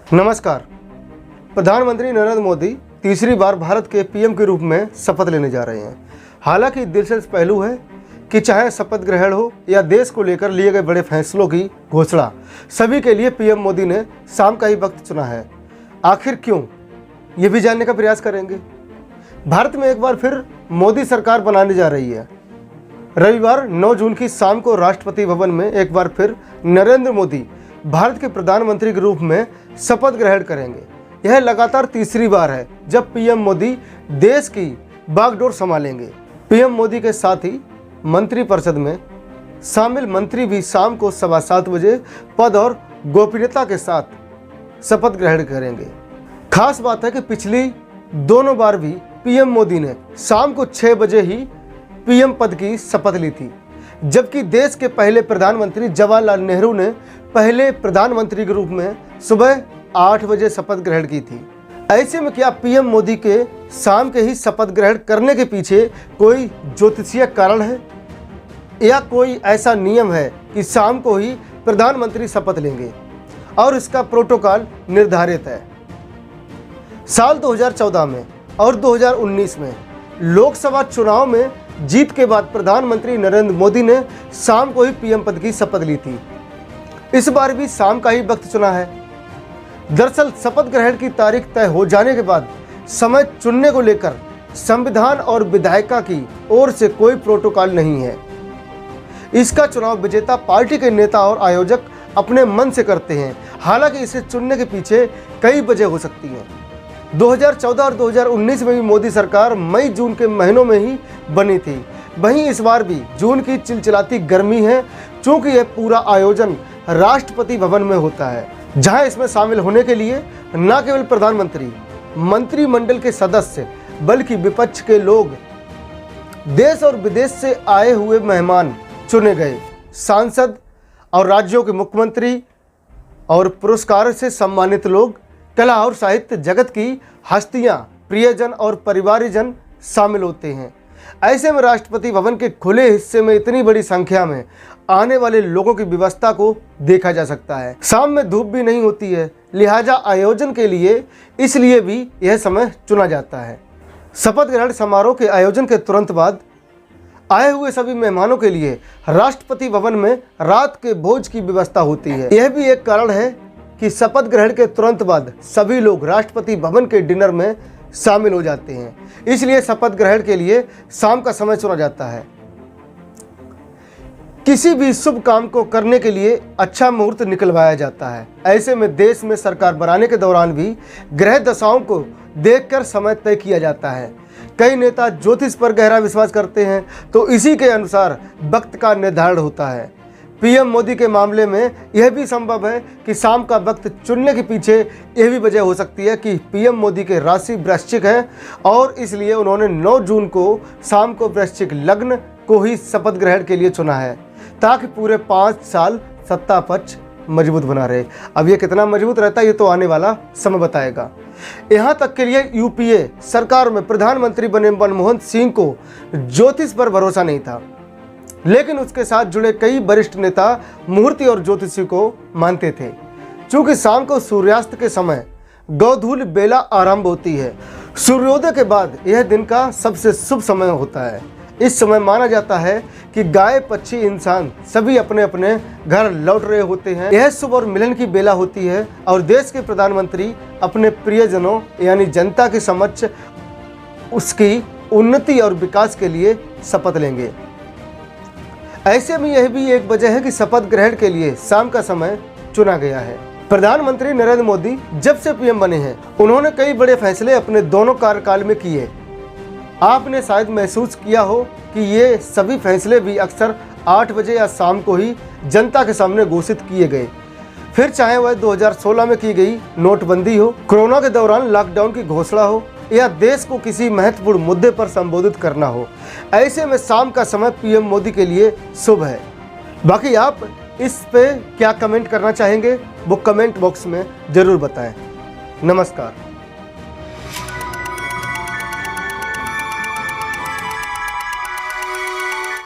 नमस्कार। प्रधानमंत्री नरेंद्र मोदी तीसरी बार भारत के पीएम के रूप में शपथ लेने जा रहे हैं। हालांकि दिलचस्प पहलू है कि चाहे शपथ ग्रहण हो या देश को लेकर लिए गए बड़े फैसलों की घोषणा, सभी के लिए पीएम मोदी ने शाम का ही वक्त चुना है। आखिर क्यों, ये भी जानने का प्रयास करेंगे। भारत में एक बार फिर मोदी सरकार बनाने जा रही है। रविवार 9 जून की शाम को राष्ट्रपति भवन में एक बार फिर नरेंद्र मोदी भारत के प्रधानमंत्री के रूप में शपथ ग्रहण करेंगे। यह लगातार तीसरी बार है जब पीएम मोदी देश की बागडोर संभालेंगे। पीएम मोदी के साथ ही मंत्रिपरिषद में शामिल मंत्री भी शाम को 7:15 बजे पद और गोपनीयता के साथ शपथ ग्रहण करेंगे। खास बात है कि पिछली दोनों बार भी पीएम मोदी ने शाम को 6 बजे ही पीएम पद की शपथ ली थी, जबकि देश के पहले प्रधानमंत्री जवाहरलाल नेहरू ने पहले प्रधानमंत्री के रूप में सुबह 8 बजे शपथ ग्रहण की थी। ऐसे में क्या पीएम मोदी के शाम के ही शपथ ग्रहण करने के पीछे कोई ज्योतिषीय कारण है या कोई ऐसा नियम है कि शाम को ही प्रधानमंत्री शपथ लेंगे और इसका प्रोटोकॉल निर्धारित है। साल 2014 में और 2019 में लोकसभा चुनाव में जीत के बाद प्रधानमंत्री नरेंद्र मोदी ने शाम को ही पीएम पद की शपथ ली थी। इस बार भी शाम का ही वक्त चुना है। दरअसल शपथ ग्रहण की तारीख तय हो जाने के बाद समय चुनने को लेकर संविधान और विधायिका की ओर से कोई प्रोटोकॉल नहीं है। इसका चुनाव विजेता पार्टी के नेता और आयोजक अपने मन से करते हैं। हालांकि इसे चुनने के पीछे कई वजह हो सकती हैं। 2014 और 2019 में भी मोदी सरकार मई जून के महीनों में ही बनी थी। वहीं इस बार भी जून की चिलचिलाती गर्मी है, चूंकि यह पूरा आयोजन राष्ट्रपति भवन में होता है, जहां इसमें शामिल होने के लिए न केवल प्रधानमंत्री, मंत्रिमंडल के सदस्य, बल्कि विपक्ष के लोग, देश और विदेश से आए हुए मेहमान चुने गए, सांसद और राज्यों के मुख्यमंत्री और पुरस्कार से सम्मानित लोग, कला और साहित्य जगत की हस्तियां, प्रियजन और परिवारजन शामिल होते हैं। ऐसे में राष्ट्रपति भवन के खुले हिस्से में इतनी बड़ी संख्या में आने वाले लोगों की व्यवस्था को देखा जा सकता है। शाम में धूप भी नहीं होती है, लिहाजा आयोजन के लिए इसलिए भी यह समय चुना जाता है। शपथ ग्रहण समारोह के आयोजन के तुरंत बाद आए हुए सभी मेहमानों के लिए राष्ट्रपति भवन में रात के भोज की व्यवस्था होती है। यह भी एक कारण है कि शपथ ग्रहण के तुरंत बाद सभी लोग राष्ट्रपति भवन के डिनर में शामिल हो जाते हैं। इसलिए शपथ ग्रहण के लिए शाम का समय चुना जाता है। किसी भी शुभ काम को करने के लिए अच्छा मुहूर्त निकलवाया जाता है। ऐसे में देश में सरकार बनाने के दौरान भी ग्रह दशाओं को देखकर समय तय किया जाता है। कई नेता ज्योतिष पर गहरा विश्वास करते हैं, तो इसी के अनुसार वक्त का निर्धारण होता है। पीएम मोदी के मामले में यह भी संभव है कि शाम का वक्त चुनने के पीछे यह भी वजह हो सकती है कि पीएम मोदी के राशि वृश्चिक है और इसलिए उन्होंने 9 जून को शाम को वृश्चिक लग्न को ही शपथ ग्रहण के लिए चुना है, ताकि पूरे 5 साल सत्ता पक्ष मजबूत बना रहे। अब यह कितना मजबूत रहता है ये तो आने वाला समय बताएगा। यहाँ तक के लिए यूपीए सरकार में प्रधानमंत्री बने मनमोहन सिंह को ज्योतिष पर भरोसा नहीं था, लेकिन उसके साथ जुड़े कई वरिष्ठ नेता मुहूर्त और ज्योतिषी को मानते थे। चूंकि शाम को सूर्यास्त के समय गोधूल बेला आरंभ होती है, सूर्योदय के बाद यह दिन का सबसे शुभ समय होता है। इस समय माना जाता है कि गाय, पक्षी, इंसान सभी अपने अपने घर लौट रहे होते हैं। यह शुभ और मिलन की बेला होती है और देश के प्रधानमंत्री अपने प्रियजनों यानी जनता के समक्ष उसकी उन्नति और विकास के लिए शपथ लेंगे। ऐसे में यह भी एक वजह है कि शपथ ग्रहण के लिए शाम का समय चुना गया है। प्रधानमंत्री नरेंद्र मोदी जब से पीएम बने हैं, उन्होंने कई बड़े फैसले अपने दोनों कार्यकाल में किए। आपने शायद महसूस किया हो कि ये सभी फैसले भी अक्सर 8 बजे या शाम को ही जनता के सामने घोषित किए गए। फिर चाहे वह 2016 में की गई नोटबंदी हो, कोरोना के दौरान लॉकडाउन की घोषणा हो या देश को किसी महत्वपूर्ण मुद्दे पर संबोधित करना हो, ऐसे में शाम का समय पीएम मोदी के लिए शुभ है। बाकी आप इस पे क्या कमेंट करना चाहेंगे वो कमेंट बॉक्स में ज़रूर बताएं। नमस्कार।